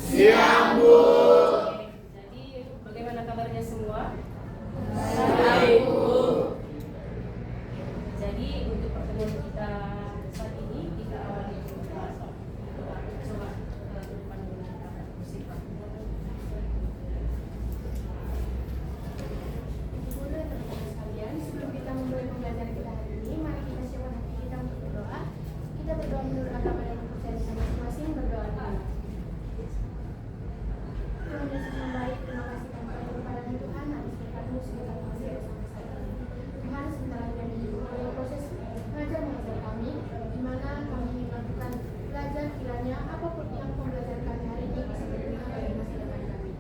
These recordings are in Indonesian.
Siang, Bu. Jadi bagaimana kabarnya semua? Baik, Bu. Jadi untuk pertemuan kita saat ini kita awali coba ke depan dulu kita akan bersifat. Sebelum kita memulai pembelajaran kita hari ini, mari kita siapkan hati kita untuk berdoa. Kita berdoa menurut agama dan kepercayaan kita masing-masing. Berdoa dulu. Tuhan Yesus yang baik, terima kasih kami kepada Tuhan atas berkat-Mu segala kasih sampai saat ini. Tuhan, sebentar lagi kami dimulai proses mengajar kami, di mana kami melakukan belajar kiranya apapun yang pembelajaran kami hari ini bisa berguna bagi masa depan kami.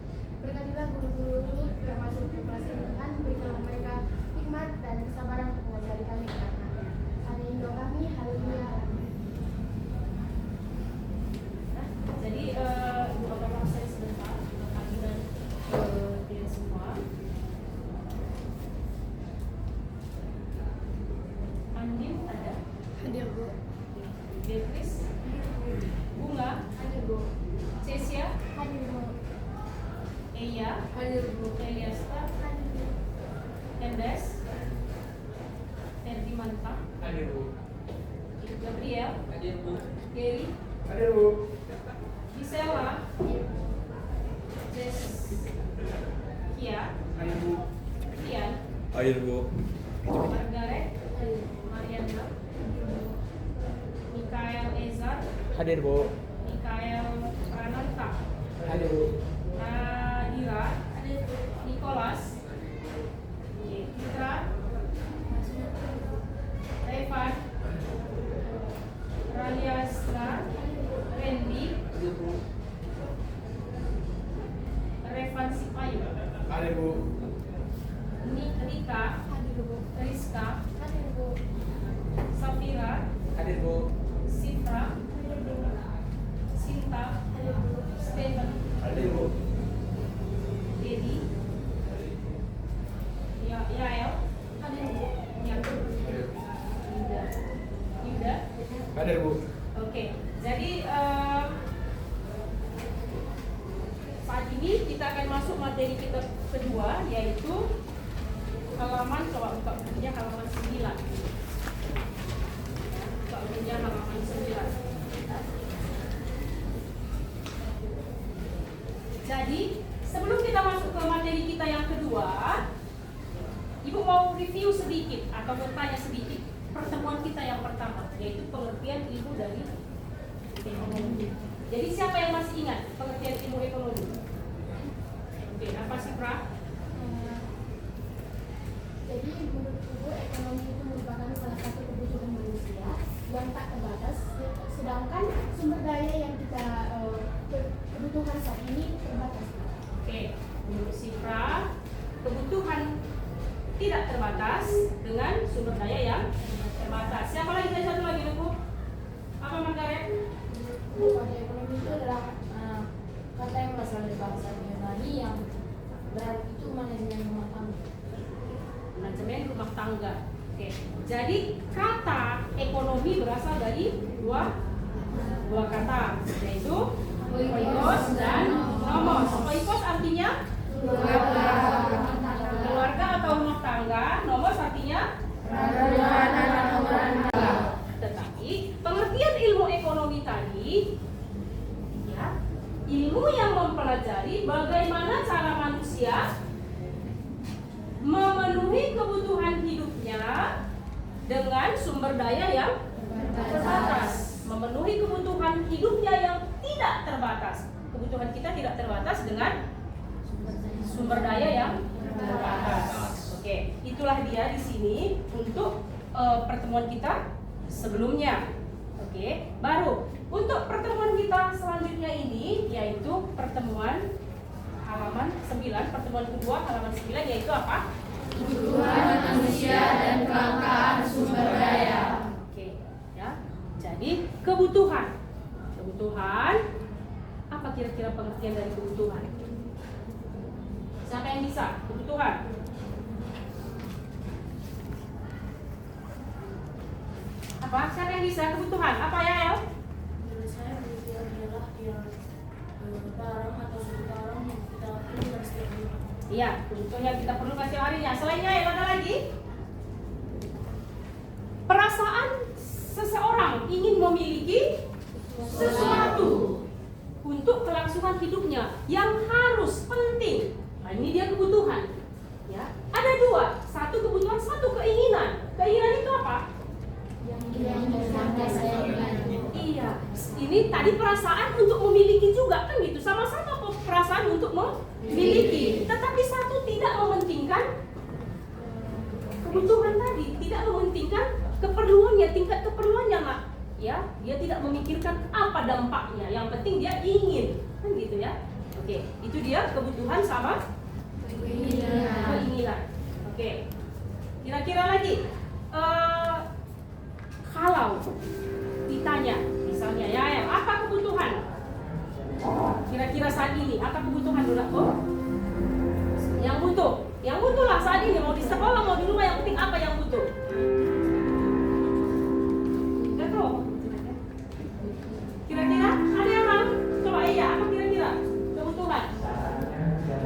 Berkatilah guru-guru termasuk kelas ini Tuhan, berikanlah mereka hikmat dan kesabaran untuk mengajari kami karena amin doa kami, haleluya. Jadi Ibu Bapak saya sebentar kami dan kalian semua. Andin ada? Hadir Bu. Beatrice? Bunga? Hadir Bu. Cesia? Hadir Bu. Eya? Hadir Bu. Eliasta? Hadir Bu. Endes? Ferdimanta? Hadir, Bu. Gabriel? Hadir, Bu. Gary? Hadir, Bu. Gisela? Jess? Kia? Hadir, Bu. Kian? Hadir, Bu. Margaret? Mariana? Mikael Ezar? Hadir, Bu. Mikael Prananta? Hadir, Bu. Nadira? Nicholas? Fitra? Revan? Raliasna? Randy? Hadir, Bu. Revan Sipayu? Hadir, Bu. Rika? Hadir Bu. Rizka? Hadir Bu. Safira? Hadir, Bu. Sifra? Hadir Bu. Sinta? Hadir Bu. Stephen? Hadir, Bu. Dedi? Yael? Hadir Bu. Yakub? Hadir. Yuda? Hadir, Bu. Oke, jadi saat ini kita akan masuk materi kita kedua, yaitu halaman, coba buka bukunya halaman 9. Buka bukunya halaman 9. Jadi sebelum kita masuk ke materi kita yang kedua, Ibu mau review sedikit atau bertanya sedikit pertemuan kita yang pertama, yaitu pengertian ilmu dari ekonomi. Jadi siapa yang masih ingat pengertian ilmu ekonomi? Oke, apa sih Pra? Jadi menurut Ibu, ekonomi itu merupakan salah satu kebutuhan manusia yang tak terbatas, sedangkan sumber daya yang kita kebutuhan saat ini terbatas. Oke, menurut si Pra, kebutuhan tidak terbatas dengan sumber daya yang terbatas. Siapa lagi? Ada satu lagi, Bu. Apa Margaret? Pada ekonomi itu adalah kata yang berasal dari bahasa Yunani yang berarti itu manajemen rumah tangga. Manajemen rumah tangga. Oke. Jadi kata ekonomi berasal dari dua kata, yaitu oikos dan nomos. Oikos artinya keluarga atau rumah tangga, nomos artinya tetapi pengertian ilmu ekonomi tadi, ya, ilmu yang mempelajari bagaimana cara manusia memenuhi kebutuhan hidupnya dengan sumber daya yang terbatas, memenuhi kebutuhan hidupnya yang tidak terbatas. Kebutuhan kita tidak terbatas dengan sumber daya yang terbatas. Oke, itulah dia di sini untuk pertemuan kita sebelumnya. Oke, baru untuk pertemuan kita selanjutnya ini yaitu pertemuan halaman 9, pertemuan kedua halaman 9, yaitu apa? Kebutuhan manusia dan kelangkaan sumber daya. Oke, ya. Jadi kebutuhan apa kira-kira pengertian dari kebutuhan? Siapa yang bisa? Kebutuhan. Apa? Siapa yang bisa kebutuhan? Apa ya, El? Menurut saya kebutuhan adalah yang barang atau suatu barang yang kita perlukan setiap hari. Iya, kebutuhan yang kita perlukan setiap harinya. Selainnya yang ada lagi, perasaan seseorang ingin memiliki sesuatu untuk kelangsungan hidupnya yang harus penting. Nah, ini dia kebutuhan. Ya, ada dua, satu kebutuhan, satu keinginan. Keinginan itu apa? Iya, ini tadi perasaan untuk memiliki juga kan gitu, sama-sama perasaan untuk memiliki. Tetapi satu tidak mementingkan kebutuhan tadi, tidak mementingkan keperluannya, tingkat keperluannya nak. Ya, dia tidak memikirkan apa dampaknya. Yang penting dia ingin, kan gitu ya. Oke, itu dia kebutuhan sama keinginan. Oke, kira-kira lagi. Kalau ditanya, misalnya ya, apa kebutuhan? Kira-kira saat ini, apa kebutuhan Donato? Yang butuh lah saat ini, mau di sekolah, mau di rumah, yang penting apa yang butuh? Gak tahu. Kira-kira ada yang tahu? Coba iya, apa kira-kira kebutuhan?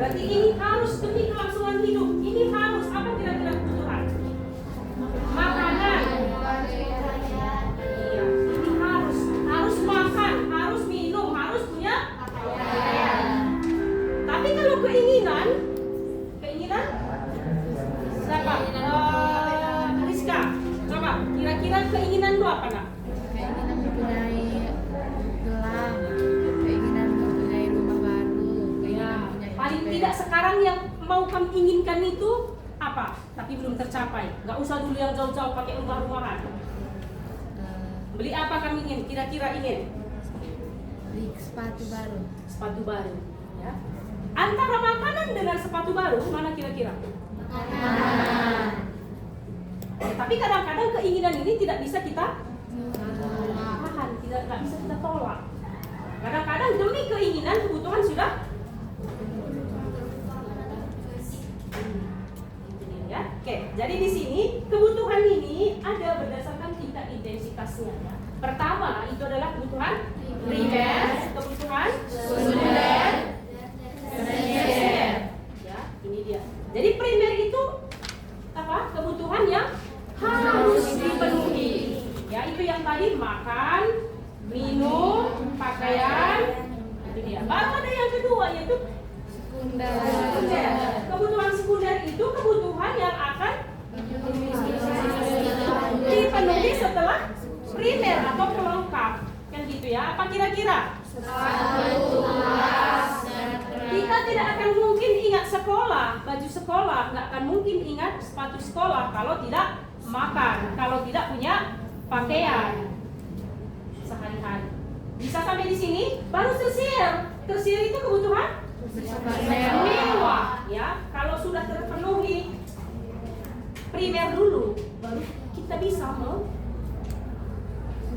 Berarti ini harus demi kelangsungan hidup. Ini harus apa kira-kira kebutuhan? Makanan. Iya, ini harus makan, harus minum, harus punya pakaian. Tapi kalau keinginan siapa? Rizka, coba kira-kira keinginan lu apa nak? Keinginan mempunyai gelang, keinginan mempunyai rumah baru, keinginan mempunyai Paling HP. tidak sekarang yang mau kamu inginkan itu apa? Tapi belum tercapai. Gak usah dulu yang jauh-jauh pakai rumah-rumahan. Beli apa kamu ingin? Kira-kira ingin? Beli sepatu baru. Sepatu baru. Ya. Antara makanan dengan sepatu baru mana kira-kira? Tapi kadang-kadang keinginan ini tidak bisa kita tahan, tidak bisa kita tolak. Kadang-kadang demi keinginan kebutuhan sudah. Ya, oke. Jadi di sini kebutuhan ini ada berdasarkan tingkat intensitasnya. Ya. Pertama itu adalah kebutuhan primer, kebutuhan sekunder, tersier. Ya, ini dia. Jadi primer itu apa? Kebutuhan yang harus dipenuhi. Ya, itu yang tadi makan, minum, pakaian. Itu dia. Baru ada yang kedua yaitu sekunder. Kebutuhan sekunder itu kebutuhan yang akan dipenuhi setelah primer atau pelengkap. Kan gitu ya. Apa kira-kira? Kita tidak akan mungkin ingat sekolah, baju sekolah, nggak akan mungkin ingat sepatu sekolah kalau tidak makan, kalau tidak punya pakaian sehari-hari. Bisa sampai di sini, baru tersier. Tersier itu kebutuhan mewah, ya. Kalau sudah terpenuhi primer dulu, baru kita bisa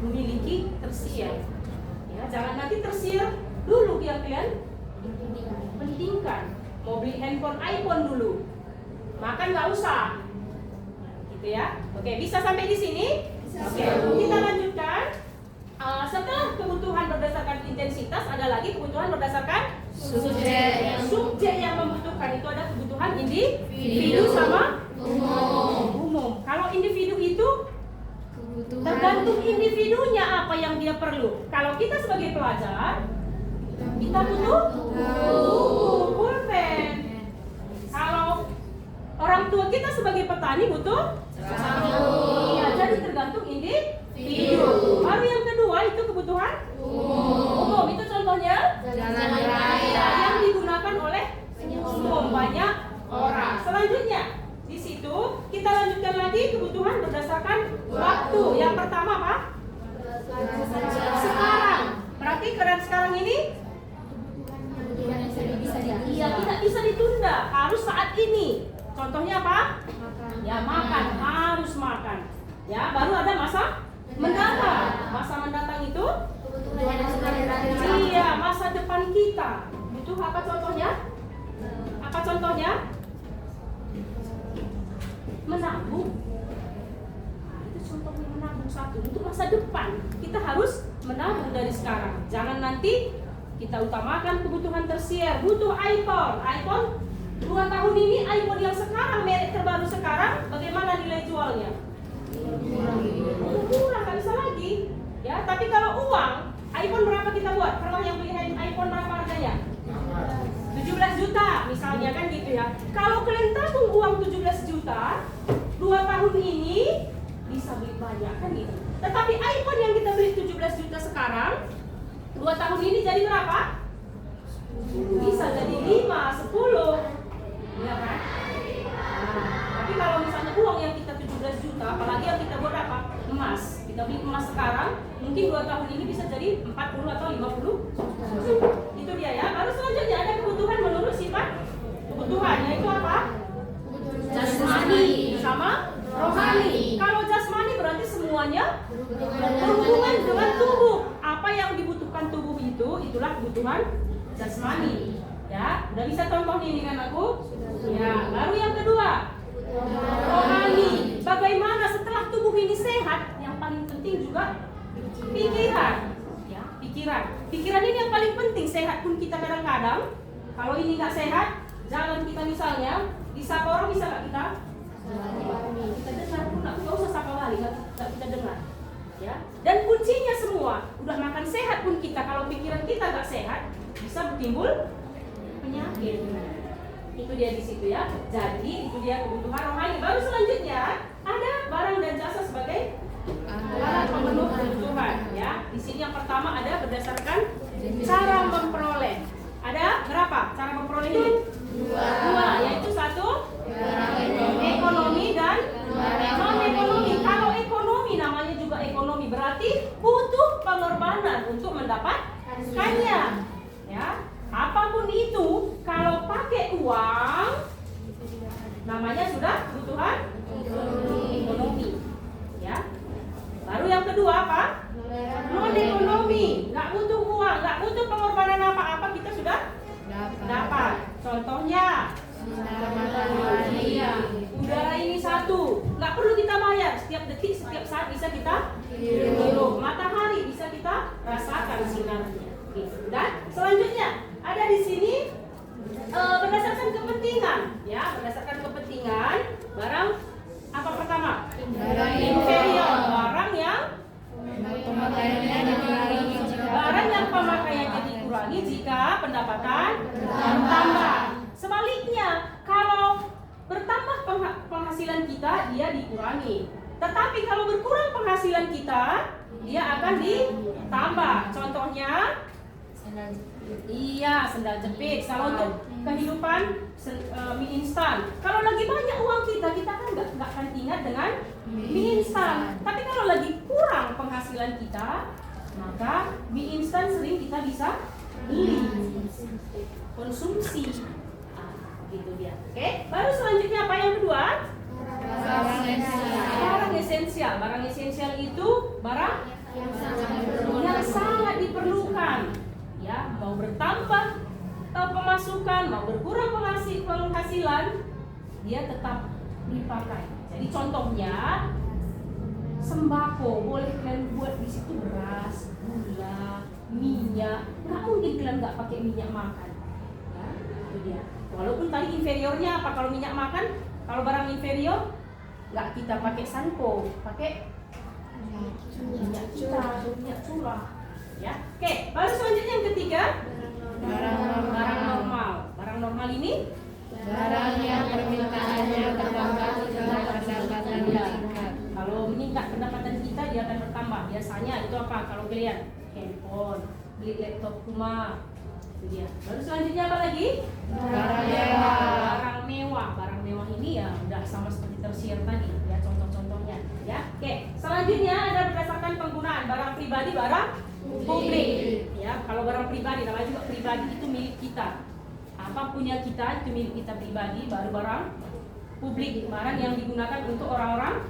memiliki tersier. Ya, jangan nanti tersier dulu yang kalian pentingkan. Mau beli handphone iPhone dulu, makan nggak usah, gitu ya. Oke, bisa sampai di sini? Oke, kita lanjutkan. Setelah kebutuhan berdasarkan intensitas, ada lagi kebutuhan berdasarkan subjek. Subjek yang membutuhkan itu ada kebutuhan individu sama umum. Kalau individu itu tergantung individunya apa yang dia perlu. Kalau kita sebagai pelajar, kita butuh pulpen. Kalau orang tua kita sebagai petani butuh iya, jadi tergantung individu. Baru yang kedua itu kebutuhan umum. Itu contohnya Jalan raya yang digunakan oleh umum banyak orang. Selanjutnya di situ kita lanjutkan lagi kebutuhan berdasarkan waktu. Yang pertama apa? Sekarang. Berarti sekarang ini iya, tidak bisa ditunda, harus saat ini. Contohnya apa? Ya makan, harus makan. Ya, baru ada masa mendatang. Masa mendatang itu iya, masa depan kita. Butuh apa contohnya? Apa contohnya? Menabung. Nah, itu contohnya menabung satu. Untuk masa depan kita harus menabung dari sekarang. Jangan nanti kita utamakan kebutuhan tersier. Butuh iPhone. iPhone 2 tahun ini, iPhone yang sekarang, merek terbaru sekarang, bagaimana nilai jualnya? Kurang, nggak bisa lagi. Ya, tapi kalau uang, iPhone berapa kita buat? Pernah yang beli iPhone berapa harganya? 17 juta misalnya, kan gitu ya. Kalau kalian tabung uang 17 juta 2 tahun ini bisa beli banyak, kan gitu. Tetapi iPhone yang kita beli 17 juta sekarang 2 tahun ini jadi berapa? Bisa jadi 5, 10. Iya kan? Nah, tapi kalau misalnya uang yang kita 17 juta, apalagi yang kita buat apa? Emas. Kita beli emas sekarang, mungkin 2 tahun ini bisa jadi 40 atau 50. Itu dia ya. Baru selanjutnya ada kebutuhan menurut sifat kebutuhan, yaitu apa? Jasmani sama rohani. Kalau jasmani berarti semuanya berhubungan dengan tubuh. Apa yang dibutuhkan tubuh itu, itulah kebutuhan jasmani. Ya, udah bisa contohnya ini kan aku? Ya, baru yang kedua, rohani. Bagaimana setelah tubuh ini sehat, yang paling penting juga pikiran. Ya, pikiran. Pikiran ini yang paling penting. Sehat pun kita kadang-kadang, kalau ini nggak sehat, jalan kita misalnya, disapa orang bisa nggak kita? Kita dengar pun nggak usah sapa balik, nggak kita dengar. Ya. Dan kuncinya semua, udah makan sehat pun kita, kalau pikiran kita nggak sehat, bisa timbul penyakit. Itu dia di situ ya. Jadi itu dia kebutuhan rohani. Baru selanjutnya ada barang dan jasa sebagai barang pemenuh kebutuhan. Ya. Di sini yang pertama ada berdasarkan cara memperoleh. Ada berapa cara memperoleh ini? Dua, yaitu satu ekonomi dan non ekonomi. Kalau ekonomi namanya juga ekonomi, berarti butuh pengorbanan untuk mendapatkannya. Ya, apapun itu, kalau pakai uang, namanya sudah kebutuhan ekonomi. Ya, baru yang kedua apa? Non ekonomi, nggak butuh uang, nggak butuh pengorbanan apa-apa, kita sudah dapat. Contohnya, udara ini satu, nggak perlu kita bayar. Setiap detik, setiap saat bisa kita hirup. Matahari bisa kita rasakan sinarnya. Dan selanjutnya ada di sini berdasarkan kepentingan, ya, berdasarkan kepentingan barang apa pertama? Inferior, barang yang pemakaiannya dikurangi jika pendapatan bertambah. Sebaliknya, kalau bertambah penghasilan kita, dia dikurangi. Tetapi kalau berkurang penghasilan kita, dia akan ditambah. Contohnya, iya, sendal jepit. Kalau untuk kehidupan mie instan. Kalau lagi banyak uang kita kan nggak akan ingat dengan mie instan. Tapi kalau lagi kurang penghasilan kita, maka mie instan sering kita bisa beli, konsumsi. Gitu dia. Oke, baru selanjutnya apa yang kedua? Barang esensial. Barang esensial itu barang yang sangat diperlukan. Ya, mau bertambah pemasukan, mau berkurang penghasilan, dia tetap dipakai. Jadi contohnya sembako, boleh kalian buat di situ beras, gula, minyak. Nggak mungkin kalian nggak pakai minyak makan. Ya, itu dia. Walaupun tadi inferiornya apa? Kalau minyak makan, kalau barang inferior nggak kita pakai sanko, pakai minyak curah. Ya, oke. Baru selanjutnya yang ketiga, barang normal. Barang normal ini barang yang permintaannya bertambah setelah pendapatan meningkat. Kalau meningkat pendapatan kita, dia akan bertambah. Biasanya itu apa? Kalau kalian handphone, beli laptop rumah, itu dia. Baru selanjutnya apa lagi? Barang mewah. Barang mewah. Barang mewah ini ya udah sama seperti tersier tadi. Ya, contoh-contohnya. Ya, oke. Selanjutnya ada berdasarkan penggunaan barang pribadi, barang publik. Ya, kalau barang pribadi, namanya juga pribadi, itu milik kita. Apa punya kita itu milik kita pribadi. Baru barang publik, barang yang digunakan untuk orang-orang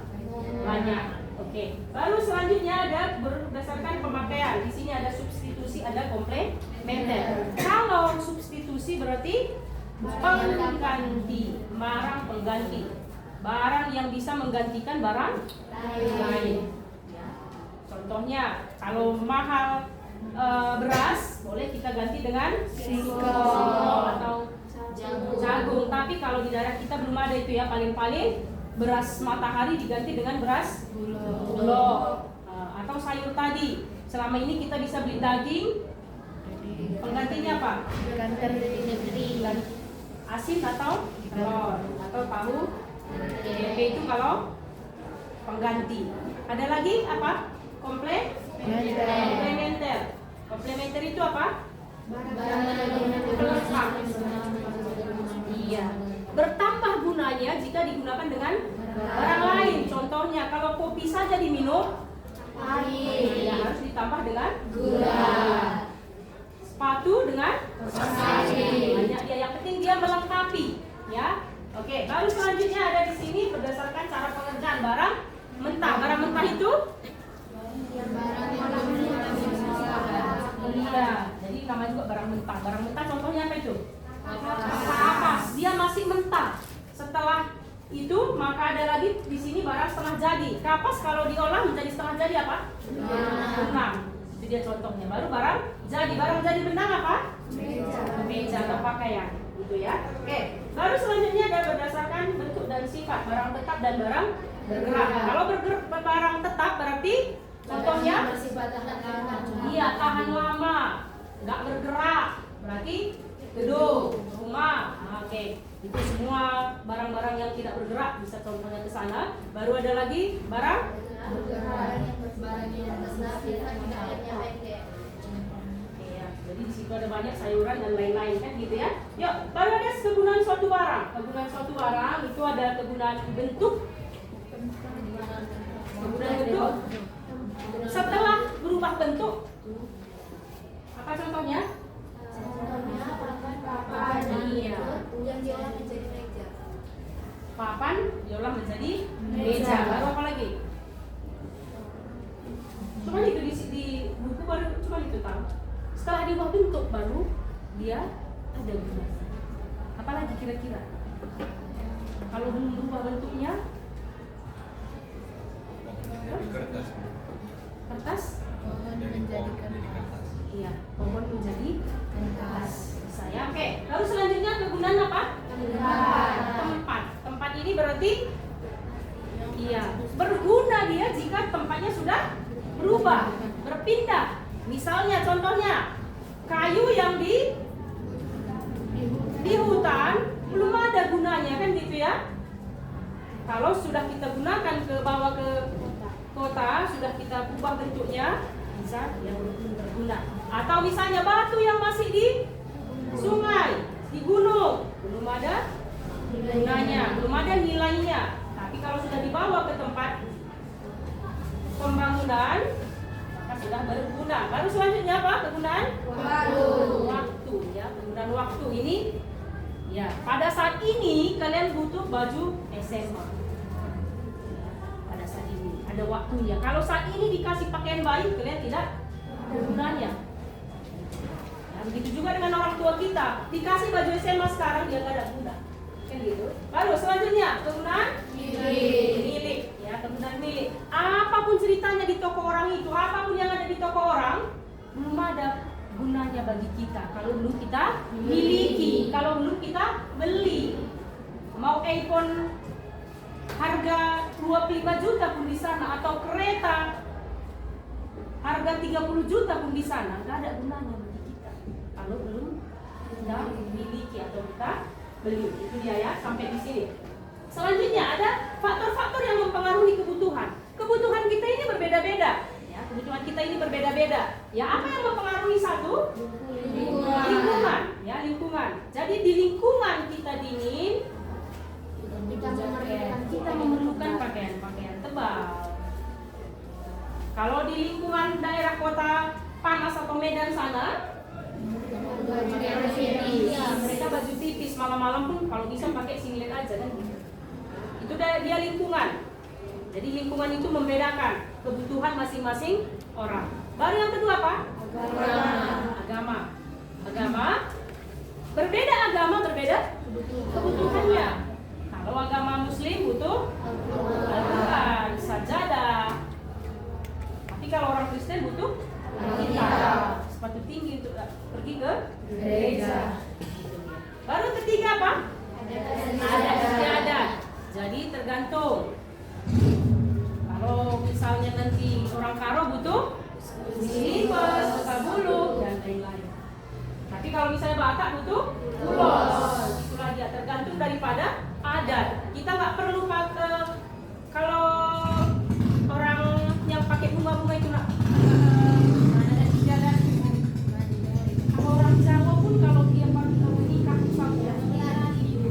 banyak. Oke. Baru selanjutnya ada berdasarkan pemakaian. Di sini ada substitusi, ada komplementer. Kalau substitusi berarti pengganti, barang pengganti, barang yang bisa menggantikan barang lain. Ya. Contohnya, kalau mahal beras, boleh kita ganti dengan Singkong atau jagung. Tapi kalau di daerah kita belum ada itu ya, paling-paling beras matahari diganti dengan beras bulog. Atau sayur tadi. Selama ini kita bisa beli daging, penggantinya apa? Asin atau telur atau tahu tempe itu kalau pengganti. Ada lagi apa? Komplementer. Komplementer itu apa? Pelengkap. Iya. Bertambah gunanya jika digunakan dengan barang lain. Contohnya kalau kopi saja diminum, ya harus ditambah dengan Gula. sepatu dengan banyak dia. Yang penting dia melengkapi, ya. Oke, lalu selanjutnya ada di sini berdasarkan cara pengerjaan barang mentah. Barang mentah itu iya, jadi nama juga barang mentah. Barang mentah contohnya apa itu? Kapas. Dia masih mentah. Setelah itu maka ada lagi di sini barang setengah jadi. Kapas kalau diolah menjadi setengah jadi apa? Benang. Itu dia contohnya. Baru barang jadi. Barang jadi benang apa? Meja atau pakaian. Gitu ya. Oke. Baru selanjutnya ada berdasarkan bentuk dan sifat. Barang tetap dan barang bergerak. Kalau barang tetap berarti contohnya iya, tahan lama, nggak bergerak, berarti gedung, rumah. Oke. Itu semua barang-barang yang tidak bergerak bisa contohnya ke sana. Baru ada lagi barang iya, jadi di situ ada banyak sayuran dan lain-lain kan gitu ya. Yuk, baru ada kegunaan suatu barang. Kegunaan suatu barang itu ada kegunaan bentuk. Kegunaan bentuk. Setelah berubah bentuk, apa contohnya? papan. Iya. Yang diolah menjadi meja. Papan diolah menjadi meja. Baru apa lagi? Cuma itu di buku baru cuma itu tahu. Setelah diubah bentuk baru dia ada gunanya. Apalagi kira-kira? Kalau belum berubah bentuknya, kertas? Iya, pohon menjadi kertas. Saya oke. Lalu selanjutnya kegunaan apa? Tempat. Tempat ini berarti iya, berguna dia jika tempatnya sudah berubah, berpindah. Misalnya contohnya kayu yang di hutan belum ada gunanya kan gitu ya. Kalau sudah kita gunakan bawa ke kota, sudah kita ubah bentuknya, bisa yang berguna. Atau misalnya batu yang masih di sungai, di gunung, belum ada gunanya, belum ada nilainya. Tapi kalau sudah dibawa ke tempat pembangunan, maka sudah berguna. Baru selanjutnya apa? Kegunaan waktu ya, kegunaan waktu ini ya. Pada saat ini kalian butuh baju SMA. Pada saat ini ada waktunya. Kalau saat ini dikasih pakaian bayi, kalian tidak ada gunanya. Ya, begitu juga dengan orang tua kita, dikasih baju SMA sekarang dia nggak ada guna. Kan gitu. Lalu selanjutnya kegunaan milik. Ya, kegunaan milik. Apapun ceritanya di toko orang itu, apapun yang ada di toko orang, belum ada gunanya bagi kita kalau belum kita miliki, kalau belum kita beli. Mau iPhone harga 25 juta pun di sana, atau kereta harga 30 juta pun di sana, nggak ada gunanya bagi kita kalau belum kita miliki atau kita beli. Itu dia ya, sampai di sini. Selanjutnya ada faktor-faktor yang mempengaruhi kebutuhan. Kebutuhan kita ini berbeda-beda. Ya, kebutuhan kita ini berbeda-beda. Ya, apa yang mempengaruhi satu? Lingkungan. Ya, lingkungan. Jadi di lingkungan kita dingin, kita memerlukan pakaian tebal. Kalau di lingkungan daerah kota panas atau Medan sana, mereka baju tipis, malam-malam pun kalau bisa pakai singlet aja kan. Itu dia lingkungan. Jadi lingkungan itu membedakan kebutuhan masing-masing orang. Baru yang kedua apa? Agama. Berbeda agama, berbeda kebutuhannya. Kalau agama Muslim butuh Al-Quran, sajadah. Tapi kalau orang Kristen butuh Alkitab. sepatu tinggi untuk pergi ke Gereja. Baru ketiga apa? Adat istiadat. Jadi tergantung. Kalau misalnya nanti orang Karo butuh slippers, sabulu dan lain-lain. Tapi kalau misalnya Batak butuh ulos. Itulah dia, tergantung daripada adat. Kita nggak perlu pakai, kalau orang yang pakai bunga-bunga itu nak adat istiadat. Kalau orang Jawa pun kalau dia pakai nikah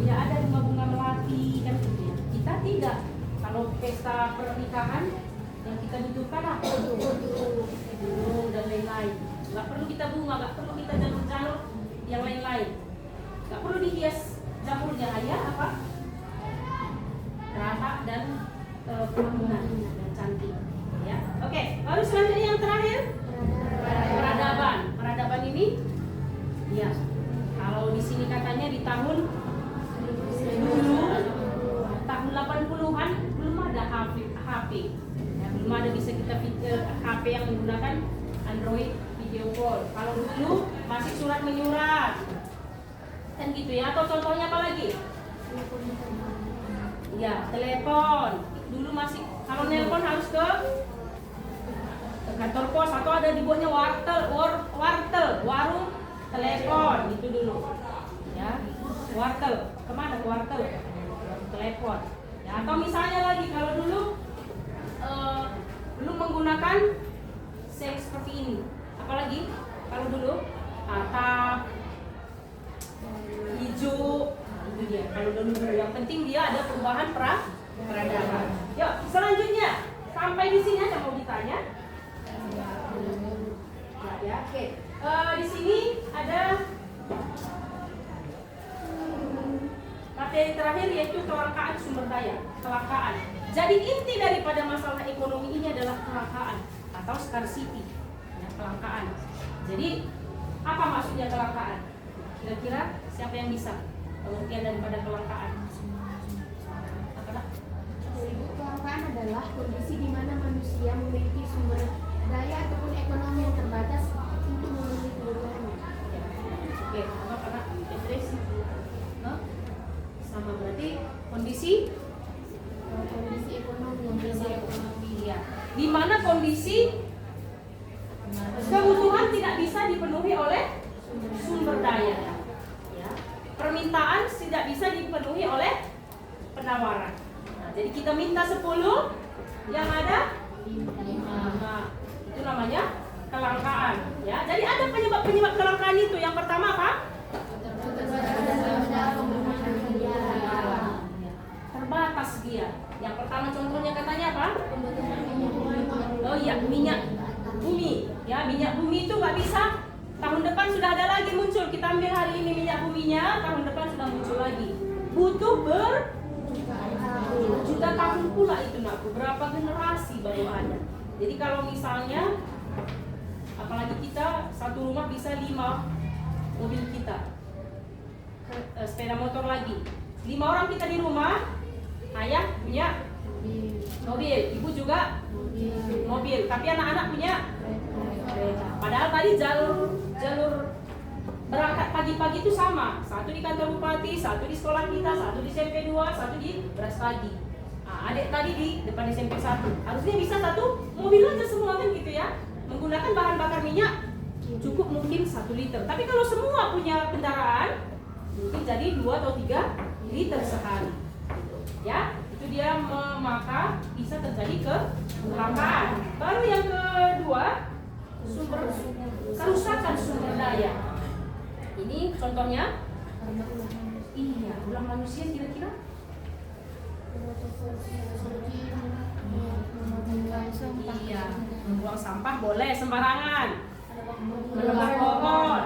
ya ada bunga-bunga melati kan gitu ya. Kita tidak. Kalau pesta pernikahan yang kita butuhkan apa? Gunung dan lain-lain. Nggak perlu kita bunga, nggak perlu kita jalur-jalur yang lain-lain. Nggak perlu dihias jamurnya, hanya apa? Rata dan pelabuhan dan cantik. Ya, oke. Lalu selanjutnya yang terakhir peradaban. Peradaban ini, ya. Kalau di sini katanya di tahun dulu, tahun 80-an belum ada HP. Ya, belum ada bisa kita HP yang menggunakan Android video call. Kalau dulu masih surat menyurat, kan gitu ya. Atau contohnya apa lagi? Ya, telepon. Dulu masih kalau nelpon harus ke kantor pos atau ada dibuatnya warung telepon itu dulu. Ya, wartel. Kemana wartel? Telepon. Ya, atau misalnya lagi kalau dulu belum menggunakan seng seperti ini. Apalagi kalau dulu atap hijau, itu dia. Kalau dulu yang penting dia ada perubahan peradaban. Yuk, selanjutnya sampai di sini ada mau ditanya? Ya, oke. Di sini ada materi terakhir yaitu kelangkaan sumber daya. Kelangkaan. Jadi inti daripada masalah ekonomi ini adalah kelangkaan atau scarcity. Ya, kelangkaan. Jadi apa maksudnya kelangkaan? Kira-kira siapa yang bisa pengertian daripada kelangkaan? Apa nak? Kelangkaan adalah kondisi di mana manusia memiliki sumber daya ataupun ekonomi yang terbatas untuk memenuhi kebutuhannya. Oke, apa nak? Idris? No? Sama berarti kondisi ekonomi ya. Di mana kondisi kebutuhan tidak bisa dipenuhi oleh sumber daya. Ya. Permintaan tidak bisa dipenuhi oleh penawaran. Nah, jadi kita minta 10, yang ada 5. Nah, itu namanya kelangkaan. Ya, jadi ada penyebab kelangkaan itu. Yang pertama apa? Terbatas dia. Yang pertama contohnya katanya apa? Oh iya, minyak bumi. Ya, minyak bumi itu nggak bisa. Tahun depan sudah ada lagi muncul. Kita ambil hari ini minyak buminya, tahun depan sudah muncul lagi. Butuh berjuta tahun pula itu nak. Berapa generasi baru ada. Jadi kalau misalnya, apalagi kita satu rumah bisa 5 mobil kita, sepeda motor lagi. 5 orang kita di rumah, ayah punya mobil, ibu juga mobil, tapi anak-anak punya kereta. Padahal tadi jalur berangkat pagi-pagi itu sama, satu di kantor bupati, satu di sekolah kita, satu di SMP 2, satu di beras pagi. Nah, adik tadi di depan SMP 1, harusnya bisa satu mobil aja semua kan gitu ya, menggunakan bahan bakar minyak cukup mungkin 1 liter. Tapi kalau semua punya kendaraan, mungkin jadi 2 atau 3 liter sehari. Ya, itu dia maka bisa terjadi kelangkaan. Baru yang kedua, kerusakan sumber daya. Ini contohnya, iya, ulang manusia kira-kira. Iya, membuang sampah boleh sembarangan, menebang pohon.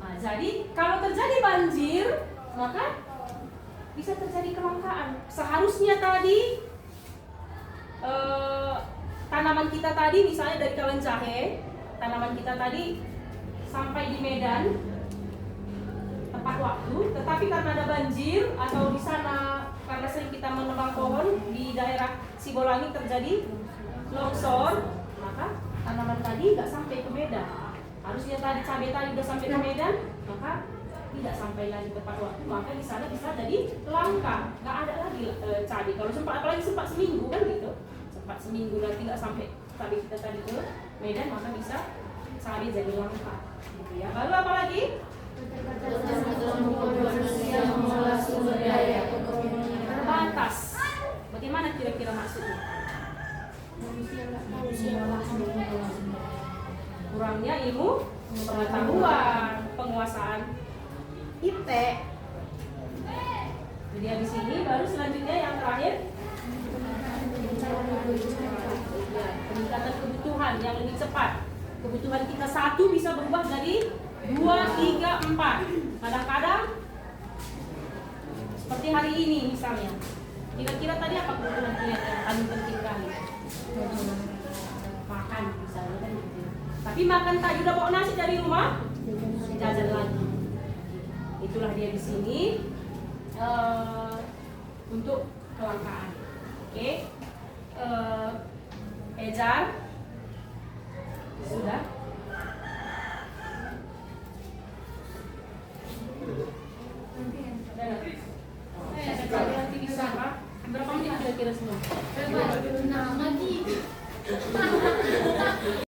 Nah, jadi kalau terjadi banjir, maka bisa terjadi kelangkaan. Seharusnya tadi tanaman kita tadi, misalnya dari kawan jahe, tanaman kita tadi sampai di Medan tepat waktu, tetapi karena ada banjir atau di sana karena sering kita menebang pohon di daerah Sibolangit terjadi longsor, maka tanaman tadi nggak sampai ke Medan. Harusnya tadi cabai tadi udah sampai ke Medan, maka tidak sampai lagi tepat waktu, maka di sana bisa jadi langka, nggak ada lagi cabai. Kalau sempat, apalagi sempat seminggu kan gitu, sempat seminggu nanti nggak sampai cabai kita tadi ke Medan, maka bisa cabai jadi langka, gitu ya. Lalu apa lagi? Terbatas. Bagaimana kira-kira maksudnya? Kurangnya ilmu pengetahuan, penguasaan IT. Jadi di sini baru selanjutnya yang terakhir peningkatan kebutuhan yang lebih cepat. Kebutuhan kita 1 bisa berubah jadi 2, 3, 4. Kadang-kadang seperti hari ini misalnya. Kira-kira tadi apa kebutuhan kita yang paling penting kali? Makan misalnya kan gitu. Tapi makan tadi udah bawa nasi dari rumah, jajan lagi. Itulah dia di sini untuk kelangkaan. Oke. Ejar sudah. Nanti bisa Pak. Berapa menit kira-kira semua?